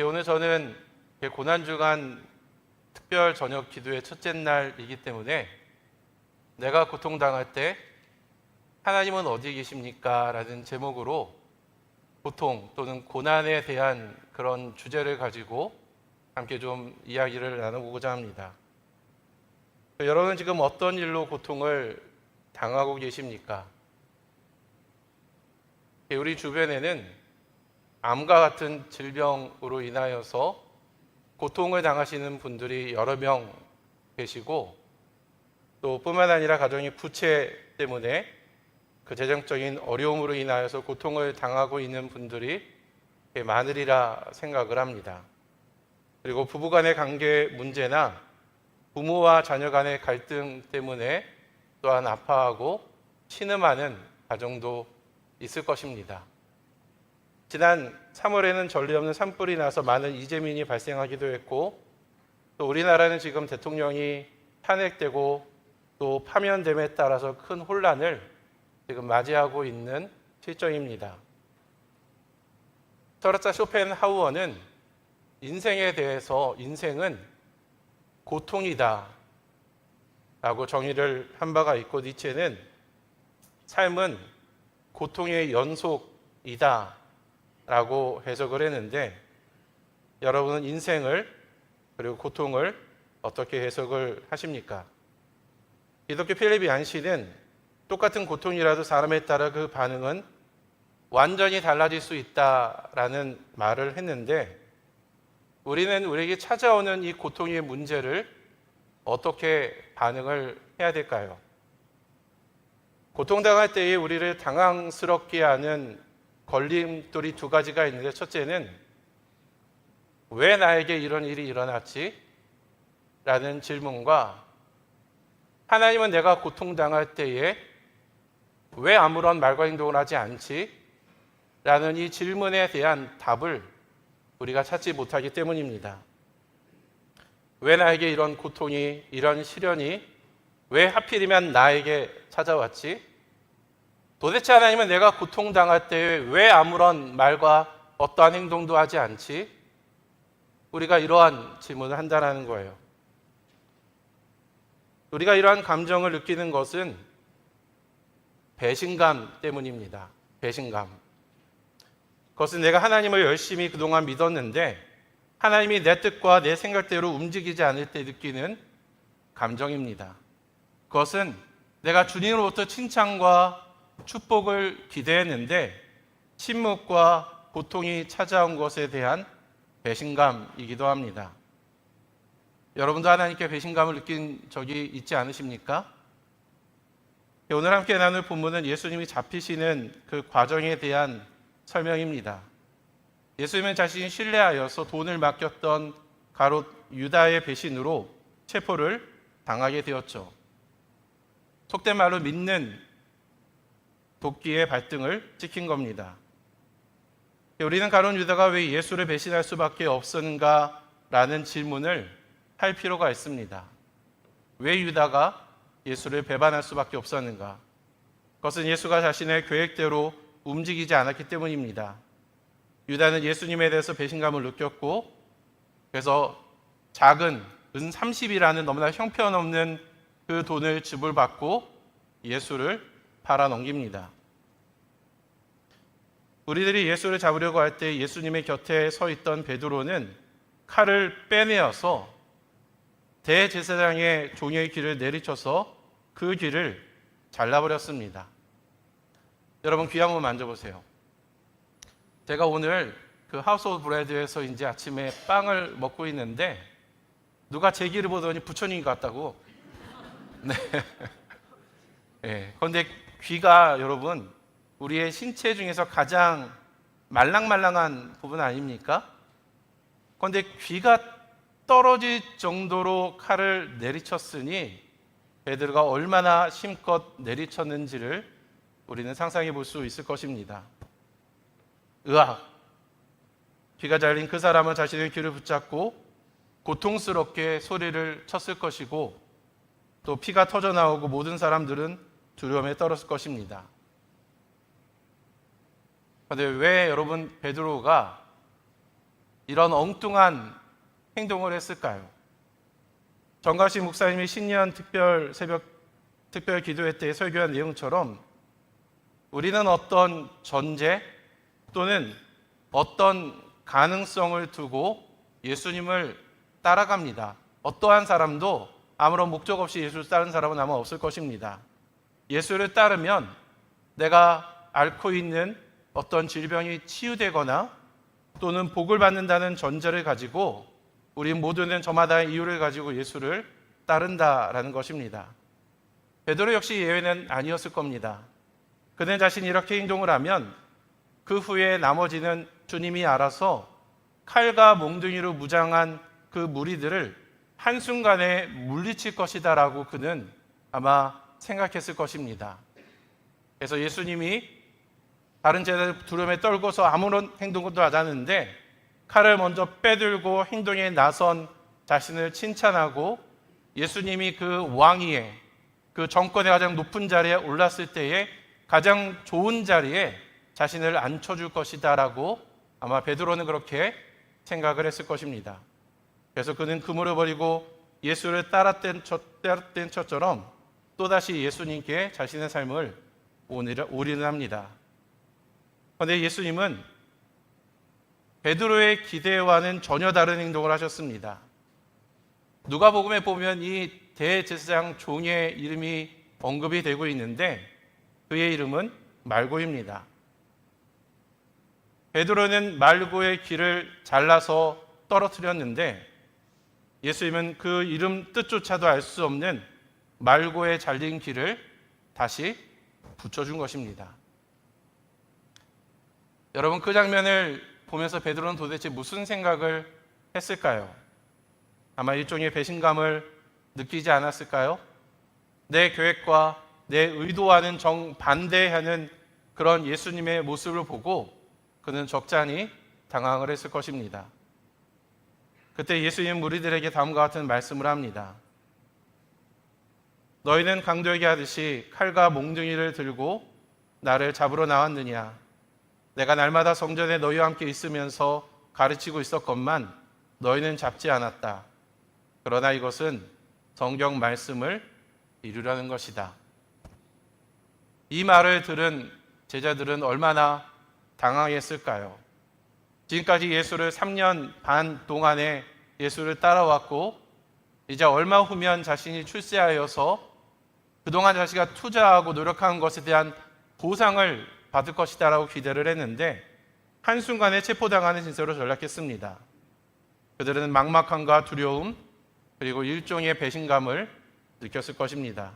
오늘 저는 고난주간 특별 저녁 기도의 첫째 날이기 때문에 내가 고통당할 때 하나님은 어디 계십니까? 라는 제목으로 고통 또는 고난에 대한 그런 주제를 가지고 함께 좀 이야기를 나눠보고자 합니다. 여러분은 지금 어떤 일로 고통을 당하고 계십니까? 우리 주변에는 암과 같은 질병으로 인하여서 고통을 당하시는 분들이 여러 명 계시고, 또 뿐만 아니라 가정의 부채 때문에 그 재정적인 어려움으로 인하여서 고통을 당하고 있는 분들이 많으리라 생각을 합니다. 그리고 부부간의 관계 문제나 부모와 자녀 간의 갈등 때문에 또한 아파하고 신음하는 가정도 있을 것입니다. 지난 3월에는 전례 없는 산불이 나서 많은 이재민이 발생하기도 했고, 또 우리나라는 지금 대통령이 탄핵되고 또 파면됨에 따라서 큰 혼란을 지금 맞이하고 있는 실정입니다. 철학자 쇼펜하우어는 인생에 대해서 인생은 고통이다 라고 정의를 한 바가 있고, 니체는 삶은 고통의 연속이다 라고 해석을 했는데, 여러분은 인생을 그리고 고통을 어떻게 해석을 하십니까? 기독교 필립 얀시는 똑같은 고통이라도 사람에 따라 그 반응은 완전히 달라질 수 있다라는 말을 했는데, 우리는 우리에게 찾아오는 이 고통의 문제를 어떻게 반응을 해야 될까요? 고통당할 때에 우리를 당황스럽게 하는 걸림돌이 두 가지가 있는데, 첫째는 왜 나에게 이런 일이 일어났지? 라는 질문과, 하나님은 내가 고통당할 때에 왜 아무런 말과 행동을 하지 않지? 라는 이 질문에 대한 답을 우리가 찾지 못하기 때문입니다. 왜 나에게 이런 고통이, 이런 시련이 왜 하필이면 나에게 찾아왔지? 도대체 하나님은 내가 고통당할 때 왜 아무런 말과 어떠한 행동도 하지 않지? 우리가 이러한 질문을 한다는 거예요. 우리가 이러한 감정을 느끼는 것은 배신감 때문입니다. 배신감. 그것은 내가 하나님을 열심히 그동안 믿었는데 하나님이 내 뜻과 내 생각대로 움직이지 않을 때 느끼는 감정입니다. 그것은 내가 주님으로부터 칭찬과 축복을 기대했는데 침묵과 고통이 찾아온 것에 대한 배신감이기도 합니다. 여러분도 하나님께 배신감을 느낀 적이 있지 않으십니까? 오늘 함께 나눌 본문은 예수님이 잡히시는 그 과정에 대한 설명입니다. 예수님은 자신이 신뢰하여서 돈을 맡겼던 가롯 유다의 배신으로 체포를 당하게 되었죠. 속된 말로 믿는 도끼의 발등을 찍힌 겁니다. 우리는 가룟 유다가 왜 예수를 배신할 수밖에 없었는가 라는 질문을 할 필요가 있습니다. 왜 유다가 예수를 배반할 수밖에 없었는가? 그것은 예수가 자신의 계획대로 움직이지 않았기 때문입니다. 유다는 예수님에 대해서 배신감을 느꼈고, 그래서 작은 은 30이라는 너무나 형편없는 그 돈을 지불받고 예수를 팔아 넘깁니다. 우리들이 예수를 잡으려고 할 때 예수님의 곁에 서 있던 베드로는 칼을 빼내어서 대제사장의 종의 귀를 내리쳐서 그 귀를 잘라버렸습니다. 여러분, 귀 한번 만져보세요. 제가 오늘 그 하우스 오브 브레드에서 이제 아침에 빵을 먹고 있는데 누가 제 귀를 보더니 부처님 같다고. 네. 네. 그런데 귀가 여러분 우리의 신체 중에서 가장 말랑말랑한 부분 아닙니까? 그런데 귀가 떨어질 정도로 칼을 내리쳤으니 베드로가 얼마나 힘껏 내리쳤는지를 우리는 상상해 볼 수 있을 것입니다. 으악! 귀가 잘린 그 사람은 자신의 귀를 붙잡고 고통스럽게 소리를 쳤을 것이고, 또 피가 터져나오고 모든 사람들은 두려움에 떨었을 것입니다. 그런데 왜 여러분 베드로가 이런 엉뚱한 행동을 했을까요? 정가시 목사님이 신년 특별 기도회 때 설교한 내용처럼 우리는 어떤 전제 또는 어떤 가능성을 두고 예수님을 따라갑니다. 어떠한 사람도 아무런 목적 없이 예수를 따르는 사람은 아마 없을 것입니다. 예수를 따르면 내가 앓고 있는 어떤 질병이 치유되거나 또는 복을 받는다는 전제를 가지고 우리 모두는 저마다의 이유를 가지고 예수를 따른다라는 것입니다. 베드로 역시 예외는 아니었을 겁니다. 그는 자신이 이렇게 행동을 하면 그 후에 나머지는 주님이 알아서 칼과 몽둥이로 무장한 그 무리들을 한순간에 물리칠 것이다 라고 그는 아마 생각했을 것입니다. 그래서 예수님이 다른 제자들 두려움에 떨고서 아무런 행동도 하지 않았는데 칼을 먼저 빼들고 행동에 나선 자신을 칭찬하고 예수님이 그 왕위에 그 정권의 가장 높은 자리에 올랐을 때에 가장 좋은 자리에 자신을 앉혀줄 것이다 라고 아마 베드로는 그렇게 생각을 했을 것입니다. 그래서 그는 그물을 버리고 예수를 따랐던 것처럼 또다시 예수님께 자신의 삶을 올인합니다. 그런데 예수님은 베드로의 기대와는 전혀 다른 행동을 하셨습니다. 누가복음에 보면 이 대제사장 종의 이름이 언급이 되고 있는데 그의 이름은 말고입니다. 베드로는 말고의 귀를 잘라서 떨어뜨렸는데 예수님은 그 이름 뜻조차도 알 수 없는 말고의 잘린 귀를 다시 붙여준 것입니다. 여러분, 그 장면을 보면서 베드로는 도대체 무슨 생각을 했을까요? 아마 일종의 배신감을 느끼지 않았을까요? 내 계획과 내 의도와는 정반대하는 그런 예수님의 모습을 보고 그는 적잖이 당황을 했을 것입니다. 그때 예수님은 무리들에게 다음과 같은 말씀을 합니다. 너희는 강도에게 하듯이 칼과 몽둥이를 들고 나를 잡으러 나왔느냐? 내가 날마다 성전에 너희와 함께 있으면서 가르치고 있었건만 너희는 잡지 않았다. 그러나 이것은 성경 말씀을 이루려는 것이다. 이 말을 들은 제자들은 얼마나 당황했을까요? 지금까지 예수를 3년 반 동안에 예수를 따라왔고 이제 얼마 후면 자신이 출세하여서 그동안 자신이 투자하고 노력한 것에 대한 보상을 받을 것이다 라고 기대를 했는데 한순간에 체포당하는 진세로 전락했습니다. 그들은 막막함과 두려움 그리고 일종의 배신감을 느꼈을 것입니다.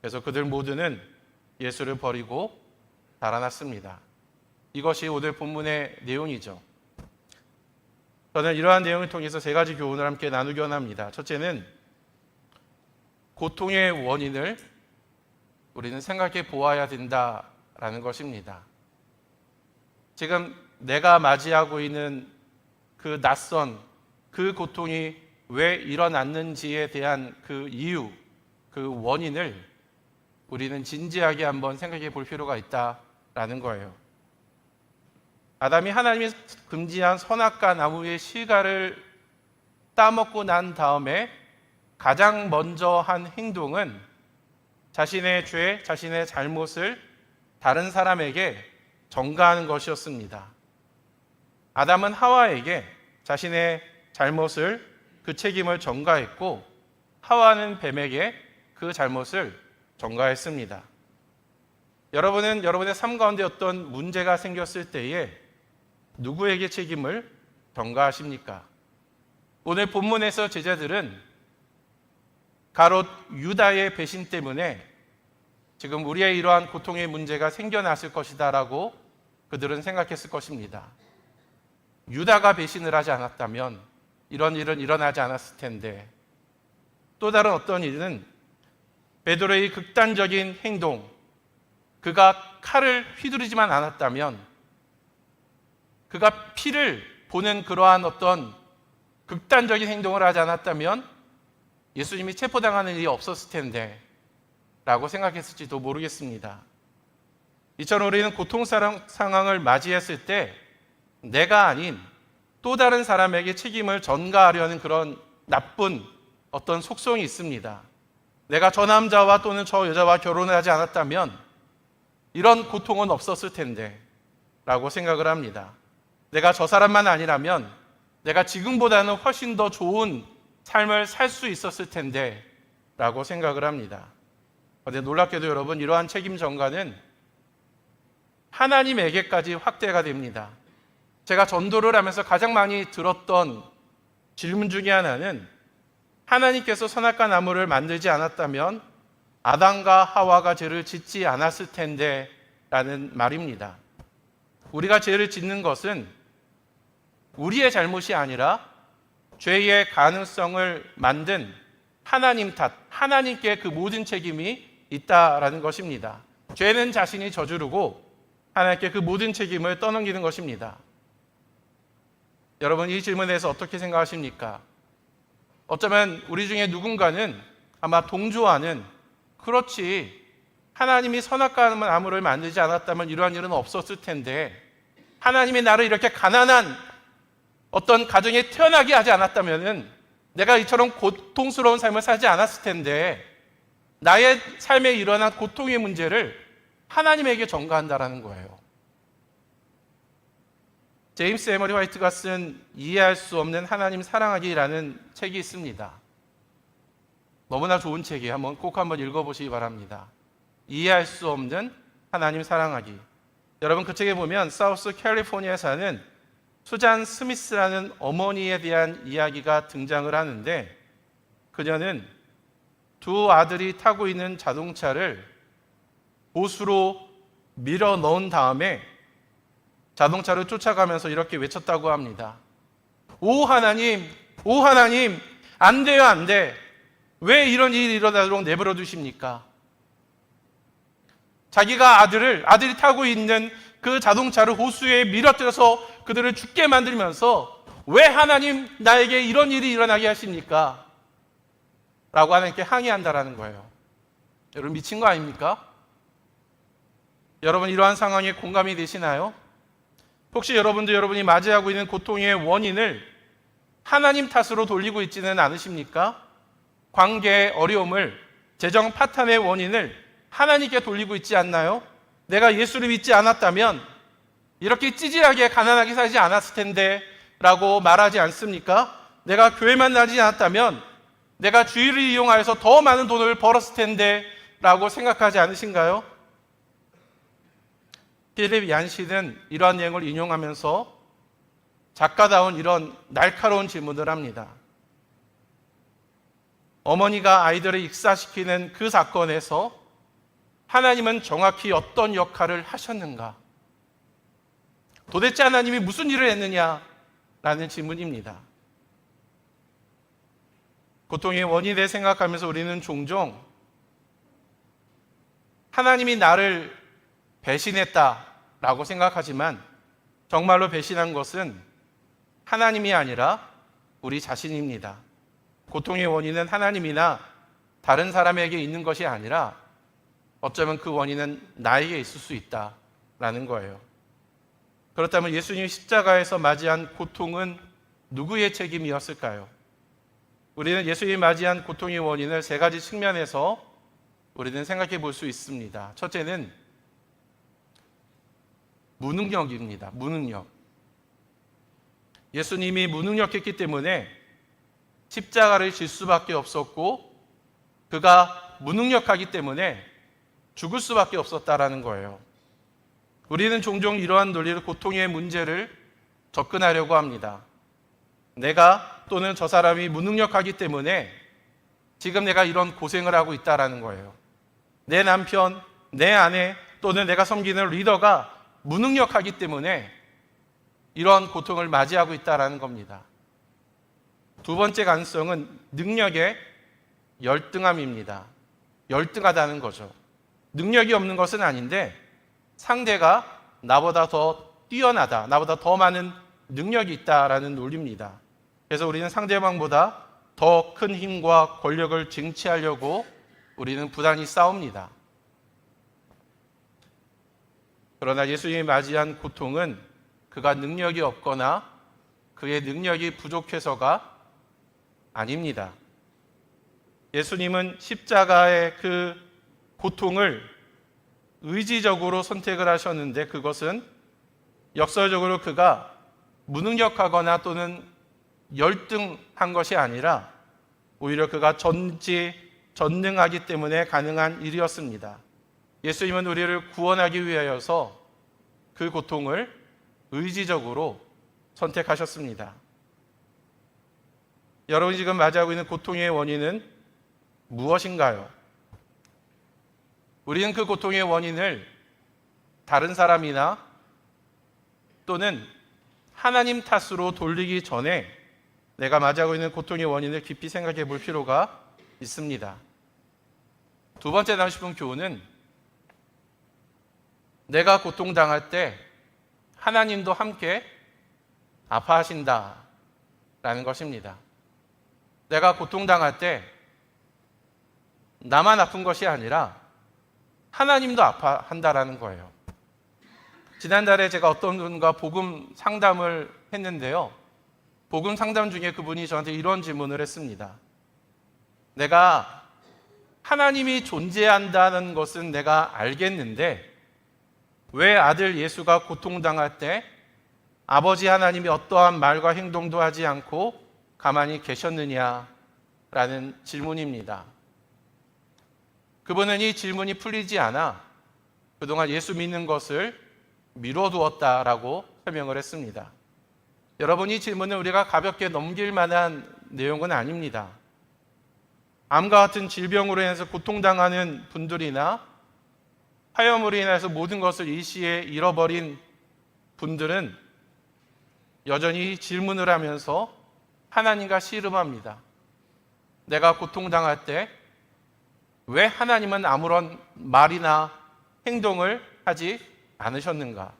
그래서 그들 모두는 예수를 버리고 달아났습니다. 이것이 오늘 본문의 내용이죠. 저는 이러한 내용을 통해서 세 가지 교훈을 함께 나누기 원합니다. 첫째는 고통의 원인을 우리는 생각해 보아야 된다라는 것입니다. 지금 내가 맞이하고 있는 그 낯선 그 고통이 왜 일어났는지에 대한 그 이유, 그 원인을 우리는 진지하게 한번 생각해 볼 필요가 있다라는 거예요. 아담이 하나님이 금지한 선악과 나무의 실과를 따먹고 난 다음에 가장 먼저 한 행동은 자신의 죄, 자신의 잘못을 다른 사람에게 전가하는 것이었습니다. 아담은 하와에게 자신의 잘못을 그 책임을 전가했고 하와는 뱀에게 그 잘못을 전가했습니다. 여러분은 여러분의 삶 가운데 어떤 문제가 생겼을 때에 누구에게 책임을 전가하십니까? 오늘 본문에서 제자들은 가롯 유다의 배신 때문에 지금 우리의 이러한 고통의 문제가 생겨났을 것이다 라고 그들은 생각했을 것입니다. 유다가 배신을 하지 않았다면 이런 일은 일어나지 않았을 텐데 또 다른 어떤 일은 베드로의 극단적인 행동, 그가 칼을 휘두르지만 않았다면 그가 피를 보는 그러한 어떤 극단적인 행동을 하지 않았다면 예수님이 체포당하는 일이 없었을 텐데 라고 생각했을지도 모르겠습니다. 이처럼 우리는 고통 상황을 맞이했을 때 내가 아닌 또 다른 사람에게 책임을 전가하려는 그런 나쁜 어떤 속성이 있습니다. 내가 저 남자와 또는 저 여자와 결혼하지 않았다면 이런 고통은 없었을 텐데 라고 생각을 합니다. 내가 저 사람만 아니라면 내가 지금보다는 훨씬 더 좋은 삶을 살 수 있었을 텐데 라고 생각을 합니다. 그런데 놀랍게도 여러분, 이러한 책임 전가는 하나님에게까지 확대가 됩니다. 제가 전도를 하면서 가장 많이 들었던 질문 중에 하나는, 하나님께서 선악과 나무를 만들지 않았다면 아담과 하와가 죄를 짓지 않았을 텐데 라는 말입니다. 우리가 죄를 짓는 것은 우리의 잘못이 아니라 죄의 가능성을 만든 하나님 탓, 하나님께 그 모든 책임이 있다라는 것입니다. 죄는 자신이 저지르고 하나님께 그 모든 책임을 떠넘기는 것입니다. 여러분, 이 질문에 대해서 어떻게 생각하십니까? 어쩌면 우리 중에 누군가는 아마 동조하는, 그렇지, 하나님이 선악과 나무를 만들지 않았다면 이러한 일은 없었을 텐데, 하나님이 나를 이렇게 가난한 어떤 가정에 태어나게 하지 않았다면 내가 이처럼 고통스러운 삶을 살지 않았을 텐데, 나의 삶에 일어난 고통의 문제를 하나님에게 전가한다라는 거예요. 제임스 에머리 화이트가 쓴 이해할 수 없는 하나님 사랑하기라는 책이 있습니다. 너무나 좋은 책이에요. 꼭 한번 읽어보시기 바랍니다. 이해할 수 없는 하나님 사랑하기. 여러분, 그 책에 보면 사우스 캘리포니아에 사는 수잔 스미스라는 어머니에 대한 이야기가 등장을 하는데, 그녀는 두 아들이 타고 있는 자동차를 보수로 밀어 넣은 다음에 자동차를 쫓아가면서 이렇게 외쳤다고 합니다. 오 하나님, 오 하나님, 안 돼요, 안 돼. 왜 이런 일이 일어나도록 내버려 두십니까? 자기가 아들이 타고 있는 그 자동차를 호수에 밀어뜨려서 그들을 죽게 만들면서 왜 하나님 나에게 이런 일이 일어나게 하십니까? 라고 하나님께 항의한다라는 거예요. 여러분, 미친 거 아닙니까? 여러분, 이러한 상황에 공감이 되시나요? 혹시 여러분이 맞이하고 있는 고통의 원인을 하나님 탓으로 돌리고 있지는 않으십니까? 관계의 어려움을, 재정 파탄의 원인을 하나님께 돌리고 있지 않나요? 내가 예수를 믿지 않았다면 이렇게 찌질하게 가난하게 살지 않았을 텐데 라고 말하지 않습니까? 내가 교회만 나지 않았다면 내가 주일을 이용하여서 더 많은 돈을 벌었을 텐데 라고 생각하지 않으신가요? 필립 얀시는 이러한 내용을 인용하면서 작가다운 이런 날카로운 질문을 합니다. 어머니가 아이들을 익사시키는 그 사건에서 하나님은 정확히 어떤 역할을 하셨는가? 도대체 하나님이 무슨 일을 했느냐라는 질문입니다. 고통의 원인에 생각하면서 우리는 종종 하나님이 나를 배신했다라고 생각하지만 정말로 배신한 것은 하나님이 아니라 우리 자신입니다. 고통의 원인은 하나님이나 다른 사람에게 있는 것이 아니라 어쩌면 그 원인은 나에게 있을 수 있다라는 거예요. 그렇다면 예수님이 십자가에서 맞이한 고통은 누구의 책임이었을까요? 우리는 예수님이 맞이한 고통의 원인을 세 가지 측면에서 우리는 생각해 볼 수 있습니다. 첫째는 무능력입니다. 무능력. 예수님이 무능력했기 때문에 십자가를 질 수밖에 없었고, 그가 무능력하기 때문에 죽을 수밖에 없었다라는 거예요. 우리는 종종 이러한 논리로 고통의 문제를 접근하려고 합니다. 내가 또는 저 사람이 무능력하기 때문에 지금 내가 이런 고생을 하고 있다라는 거예요. 내 남편, 내 아내 또는 내가 섬기는 리더가 무능력하기 때문에 이런 고통을 맞이하고 있다라는 겁니다. 두 번째 가능성은 능력의 열등함입니다. 열등하다는 거죠. 능력이 없는 것은 아닌데 상대가 나보다 더 뛰어나다, 나보다 더 많은 능력이 있다라는 논리입니다. 그래서 우리는 상대방보다 더 큰 힘과 권력을 쟁취하려고 우리는 부단히 싸웁니다. 그러나 예수님이 맞이한 고통은 그가 능력이 없거나 그의 능력이 부족해서가 아닙니다. 예수님은 십자가의 그 고통을 의지적으로 선택을 하셨는데 그것은 역설적으로 그가 무능력하거나 또는 열등한 것이 아니라 오히려 그가 전능하기 때문에 가능한 일이었습니다. 예수님은 우리를 구원하기 위하여서 그 고통을 의지적으로 선택하셨습니다. 여러분이 지금 맞이하고 있는 고통의 원인은 무엇인가요? 우리는 그 고통의 원인을 다른 사람이나 또는 하나님 탓으로 돌리기 전에 내가 맞이하고 있는 고통의 원인을 깊이 생각해 볼 필요가 있습니다. 두 번째 나누고 싶은 교훈은 내가 고통당할 때 하나님도 함께 아파하신다라는 것입니다. 내가 고통당할 때 나만 아픈 것이 아니라 하나님도 아파한다라는 거예요. 지난달에 제가 어떤 분과 복음 상담을 했는데요. 복음 상담 중에 그분이 저한테 이런 질문을 했습니다. 내가 하나님이 존재한다는 것은 내가 알겠는데 왜 아들 예수가 고통당할 때 아버지 하나님이 어떠한 말과 행동도 하지 않고 가만히 계셨느냐라는 질문입니다. 그분은 이 질문이 풀리지 않아 그동안 예수 믿는 것을 미뤄두었다라고 설명을 했습니다. 여러분, 이 질문은 우리가 가볍게 넘길 만한 내용은 아닙니다. 암과 같은 질병으로 인해서 고통당하는 분들이나 화염으로 인해서 모든 것을 일시에 잃어버린 분들은 여전히 질문을 하면서 하나님과 씨름합니다. 내가 고통당할 때 왜 하나님은 아무런 말이나 행동을 하지 않으셨는가?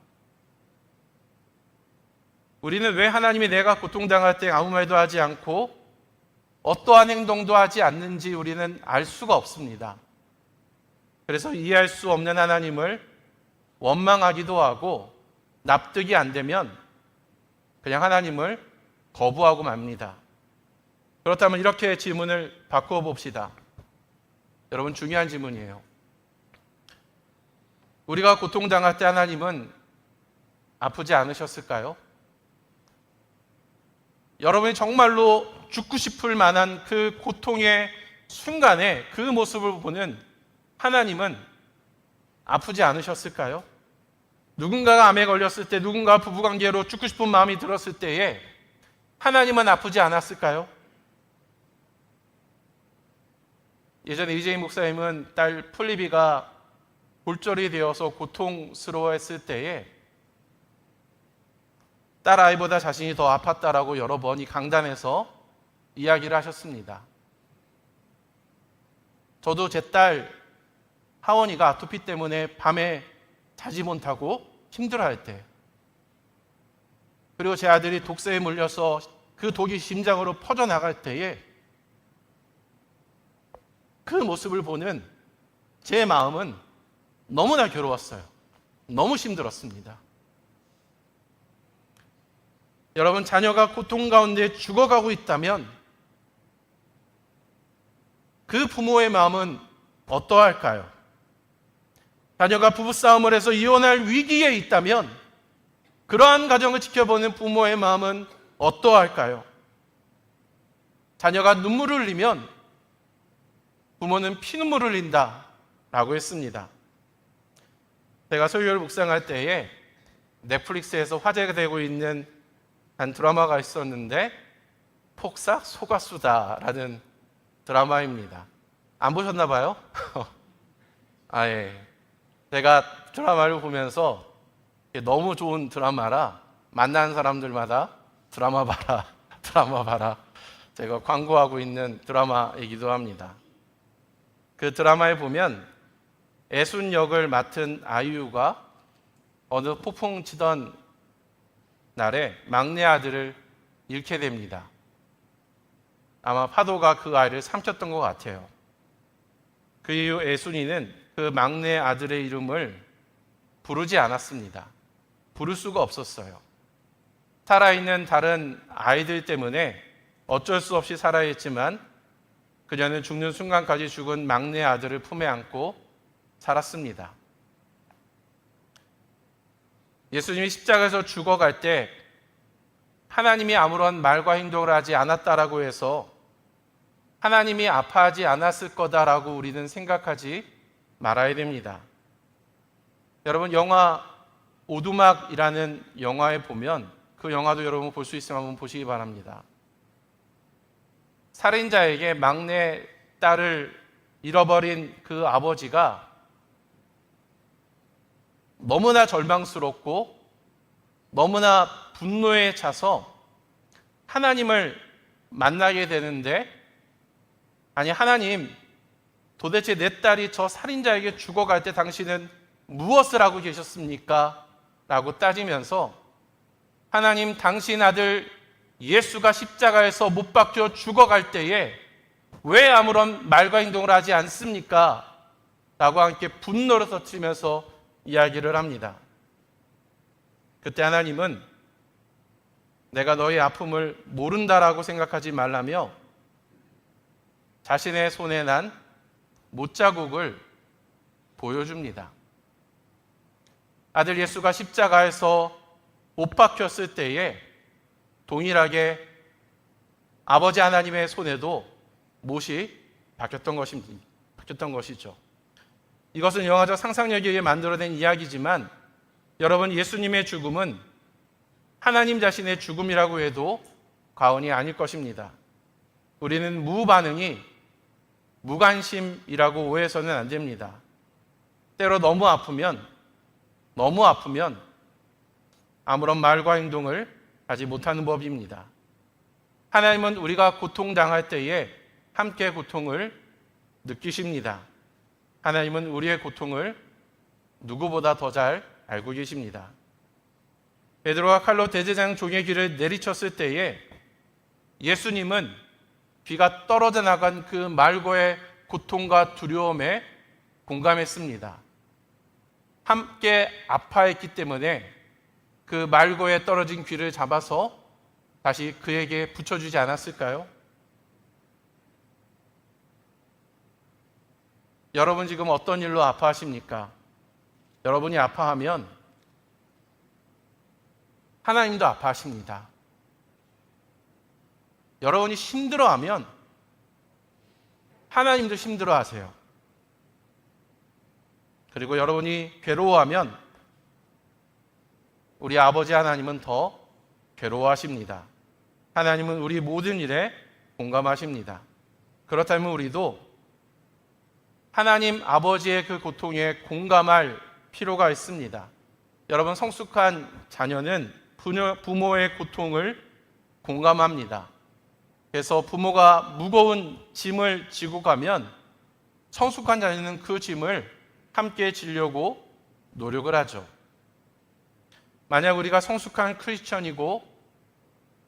우리는 왜 하나님이 내가 고통당할 때 아무 말도 하지 않고 어떠한 행동도 하지 않는지 우리는 알 수가 없습니다. 그래서 이해할 수 없는 하나님을 원망하기도 하고 납득이 안 되면 그냥 하나님을 거부하고 맙니다. 그렇다면 이렇게 질문을 바꾸어 봅시다. 여러분, 중요한 질문이에요. 우리가 고통당할 때 하나님은 아프지 않으셨을까요? 여러분이 정말로 죽고 싶을 만한 그 고통의 순간에 그 모습을 보는 하나님은 아프지 않으셨을까요? 누군가가 암에 걸렸을 때, 누군가 부부관계로 죽고 싶은 마음이 들었을 때에 하나님은 아프지 않았을까요? 예전에 이재인 목사님은 딸 폴리비가 골절이 되어서 고통스러워했을 때에 딸 아이보다 자신이 더 아팠다라고 여러 번이 강단에서 이야기를 하셨습니다. 저도 제 딸 하원이가 아토피 때문에 밤에 자지 못하고 힘들어할 때, 그리고 제 아들이 독소에 물려서 그 독이 심장으로 퍼져나갈 때에 그 모습을 보는 제 마음은 너무나 괴로웠어요. 너무 힘들었습니다. 여러분, 자녀가 고통 가운데 죽어가고 있다면 그 부모의 마음은 어떠할까요? 자녀가 부부싸움을 해서 이혼할 위기에 있다면 그러한 가정을 지켜보는 부모의 마음은 어떠할까요? 자녀가 눈물을 흘리면 부모는 피눈물을 흘린다라고 했습니다. 제가 설교를 묵상할 때에 넷플릭스에서 화제가 되고 있는 한 드라마가 있었는데 폭삭 소가수다라는 드라마입니다. 안 보셨나 봐요? 예. 제가 드라마를 보면서 너무 좋은 드라마라 만나는 사람들마다 드라마 봐라, 드라마 봐라. 제가 광고하고 있는 드라마이기도 합니다. 그 드라마에 보면 애순 역을 맡은 아이유가 어느 폭풍 치던 날에 막내 아들을 잃게 됩니다. 아마 파도가 그 아이를 삼켰던 것 같아요. 그 이후 애순이는 그 막내 아들의 이름을 부르지 않았습니다. 부를 수가 없었어요. 살아있는 다른 아이들 때문에 어쩔 수 없이 살아야 했지만 그녀는 죽는 순간까지 죽은 막내 아들을 품에 안고 살았습니다. 예수님이 십자가에서 죽어갈 때 하나님이 아무런 말과 행동을 하지 않았다라고 해서 하나님이 아파하지 않았을 거다라고 우리는 생각하지 말아야 됩니다. 여러분, 영화 오두막이라는 영화에 보면, 그 영화도 여러분 볼 수 있으면 한번 보시기 바랍니다. 살인자에게 막내 딸을 잃어버린 그 아버지가 너무나 절망스럽고 너무나 분노에 차서 하나님을 만나게 되는데, 아니 하나님, 도대체 내 딸이 저 살인자에게 죽어갈 때 당신은 무엇을 하고 계셨습니까? 라고 따지면서, 하나님, 당신 아들 예수가 십자가에서 못 박혀 죽어갈 때에 왜 아무런 말과 행동을 하지 않습니까? 라고 함께 분노를 터뜨리면서 이야기를 합니다. 그때 하나님은 내가 너의 아픔을 모른다라고 생각하지 말라며 자신의 손에 난 못자국을 보여줍니다. 아들 예수가 십자가에서 못 박혔을 때에 동일하게 아버지 하나님의 손에도 못이 박혔던 것이죠. 이것은 영화적 상상력에 의해 만들어낸 이야기지만 여러분, 예수님의 죽음은 하나님 자신의 죽음이라고 해도 과언이 아닐 것입니다. 우리는 무반응이 무관심이라고 오해해서는 안 됩니다. 때로 너무 아프면 아무런 말과 행동을 하지 못하는 법입니다. 하나님은 우리가 고통당할 때에 함께 고통을 느끼십니다. 하나님은 우리의 고통을 누구보다 더 잘 알고 계십니다. 베드로가 칼로 대제사장 종의 귀를 내리쳤을 때에 예수님은 귀가 떨어져 나간 그 말고의 고통과 두려움에 공감했습니다. 함께 아파했기 때문에 그 말고에 떨어진 귀를 잡아서 다시 그에게 붙여주지 않았을까요? 여러분 지금 어떤 일로 아파하십니까? 여러분이 아파하면 하나님도 아파하십니다. 여러분이 힘들어하면 하나님도 힘들어하세요. 그리고 여러분이 괴로워하면 우리 아버지 하나님은 더 괴로워하십니다. 하나님은 우리 모든 일에 공감하십니다. 그렇다면 우리도 하나님 아버지의 그 고통에 공감할 필요가 있습니다. 여러분, 성숙한 자녀는 부모의 고통을 공감합니다. 그래서 부모가 무거운 짐을 지고 가면 성숙한 자녀는 그 짐을 함께 지려고 노력을 하죠. 만약 우리가 성숙한 크리스천이고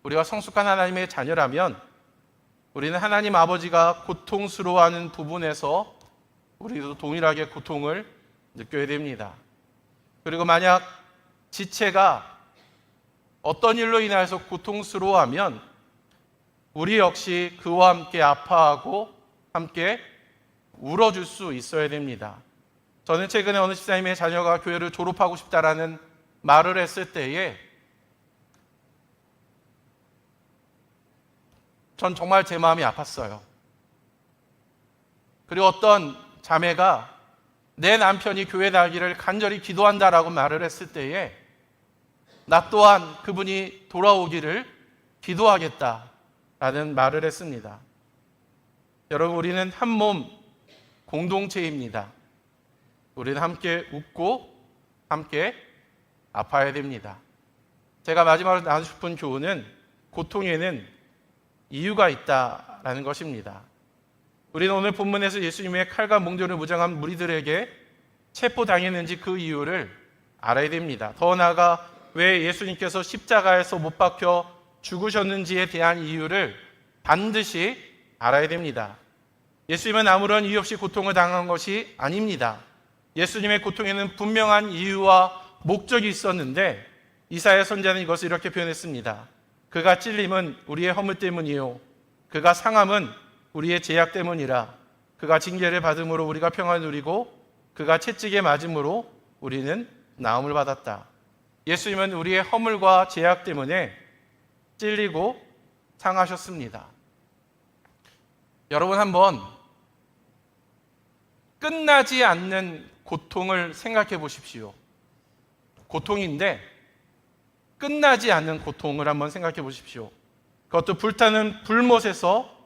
우리가 성숙한 하나님의 자녀라면 우리는 하나님 아버지가 고통스러워하는 부분에서 우리도 동일하게 고통을 느껴야 됩니다. 그리고 만약 지체가 어떤 일로 인해서 고통스러워하면 우리 역시 그와 함께 아파하고 함께 울어줄 수 있어야 됩니다. 저는 최근에 어느 집사님의 자녀가 교회를 졸업하고 싶다라는 말을 했을 때에 전 정말 제 마음이 아팠어요. 그리고 어떤 자매가 내 남편이 교회 나기를 간절히 기도한다라고 말을 했을 때에 나 또한 그분이 돌아오기를 기도하겠다라는 말을 했습니다. 여러분, 우리는 한 몸 공동체입니다. 우리는 함께 웃고 함께 아파야 됩니다. 제가 마지막으로 나누고 싶은 교훈은 고통에는 이유가 있다라는 것입니다. 우리는 오늘 본문에서 예수님의 칼과 몽돌을 무장한 무리들에게 체포당했는지 그 이유를 알아야 됩니다. 더 나아가 왜 예수님께서 십자가에서 못 박혀 죽으셨는지에 대한 이유를 반드시 알아야 됩니다. 예수님은 아무런 이유 없이 고통을 당한 것이 아닙니다. 예수님의 고통에는 분명한 이유와 목적이 있었는데 이사야 선지자는 이것을 이렇게 표현했습니다. 그가 찔림은 우리의 허물 때문이요 그가 상함은 우리의 죄악 때문이라. 그가 징계를 받음으로 우리가 평안을 누리고 그가 채찍에 맞음으로 우리는 나음을 받았다. 예수님은 우리의 허물과 죄악 때문에 찔리고 상하셨습니다. 여러분 한번 끝나지 않는 고통을 생각해 보십시오. 고통인데 끝나지 않는 고통을 한번 생각해 보십시오. 그것도 불타는 불못에서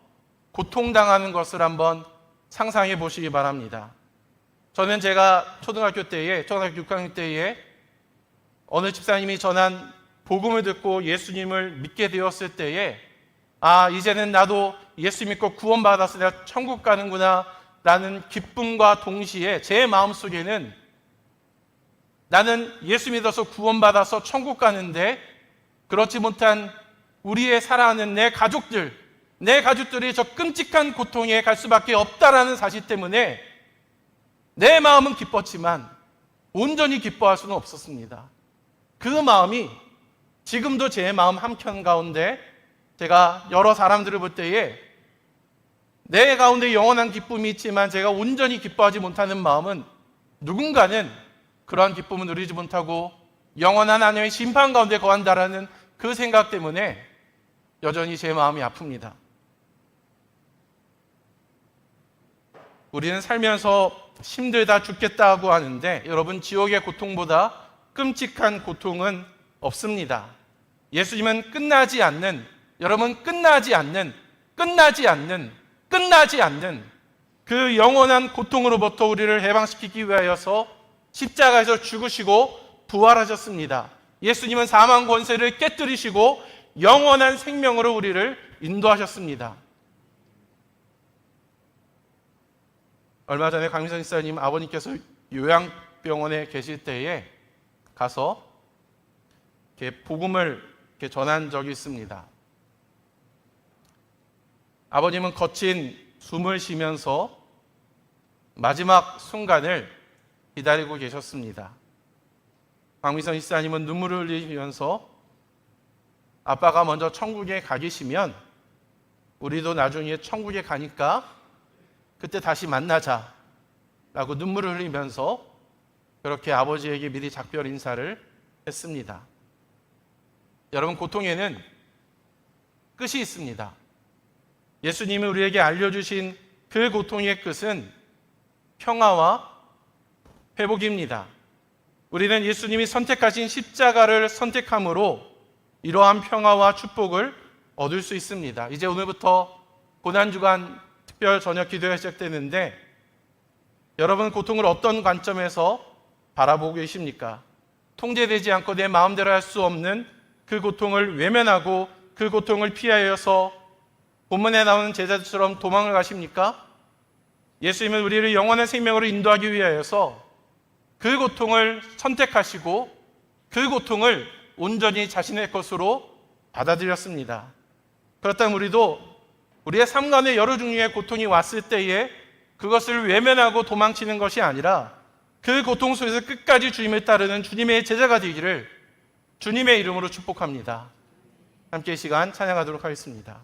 고통당하는 것을 한번 상상해 보시기 바랍니다. 저는 제가 초등학교 6학년 때에 어느 집사님이 전한 복음을 듣고 예수님을 믿게 되었을 때에 이제는 나도 예수 믿고 구원받아서 내가 천국 가는구나 라는 기쁨과 동시에 제 마음속에는 나는 예수 믿어서 구원받아서 천국 가는데 그렇지 못한 우리의 사랑하는 내 가족들이 저 끔찍한 고통에 갈 수밖에 없다라는 사실 때문에 내 마음은 기뻤지만 온전히 기뻐할 수는 없었습니다. 그 마음이 지금도 제 마음 한켠 가운데 제가 여러 사람들을 볼 때에 내 가운데 영원한 기쁨이 있지만 제가 온전히 기뻐하지 못하는 마음은 누군가는 그러한 기쁨을 누리지 못하고 영원한 하나님의 심판 가운데 거한다라는 그 생각 때문에 여전히 제 마음이 아픕니다. 우리는 살면서 힘들다 죽겠다고 하는데 여러분 지옥의 고통보다 끔찍한 고통은 없습니다. 예수님은 끝나지 않는 그 영원한 고통으로부터 우리를 해방시키기 위하여서 십자가에서 죽으시고 부활하셨습니다. 예수님은 사망 권세를 깨뜨리시고 영원한 생명으로 우리를 인도하셨습니다. 얼마 전에 강민선 집사님 아버님께서 요양병원에 계실 때에 가서 이렇게 복음을 이렇게 전한 적이 있습니다. 아버님은 거친 숨을 쉬면서 마지막 순간을 기다리고 계셨습니다. 강민선 집사님은 눈물을 흘리면서 아빠가 먼저 천국에 가 계시면 우리도 나중에 천국에 가니까 그때 다시 만나자 라고 눈물을 흘리면서 그렇게 아버지에게 미리 작별 인사를 했습니다. 여러분 고통에는 끝이 있습니다. 예수님이 우리에게 알려주신 그 고통의 끝은 평화와 회복입니다. 우리는 예수님이 선택하신 십자가를 선택함으로 이러한 평화와 축복을 얻을 수 있습니다. 이제 오늘부터 고난주간 특별 저녁 기도가 시작되는데 여러분 고통을 어떤 관점에서 바라보고 계십니까? 통제되지 않고 내 마음대로 할 수 없는 그 고통을 외면하고 그 고통을 피하여서 본문에 나오는 제자들처럼 도망을 가십니까? 예수님은 우리를 영원한 생명으로 인도하기 위하여서 그 고통을 선택하시고 그 고통을 온전히 자신의 것으로 받아들였습니다. 그렇다면 우리도 우리의 삶 가운데 여러 종류의 고통이 왔을 때에 그것을 외면하고 도망치는 것이 아니라 그 고통 속에서 끝까지 주님을 따르는 주님의 제자가 되기를 주님의 이름으로 축복합니다. 함께 이 시간 찬양하도록 하겠습니다.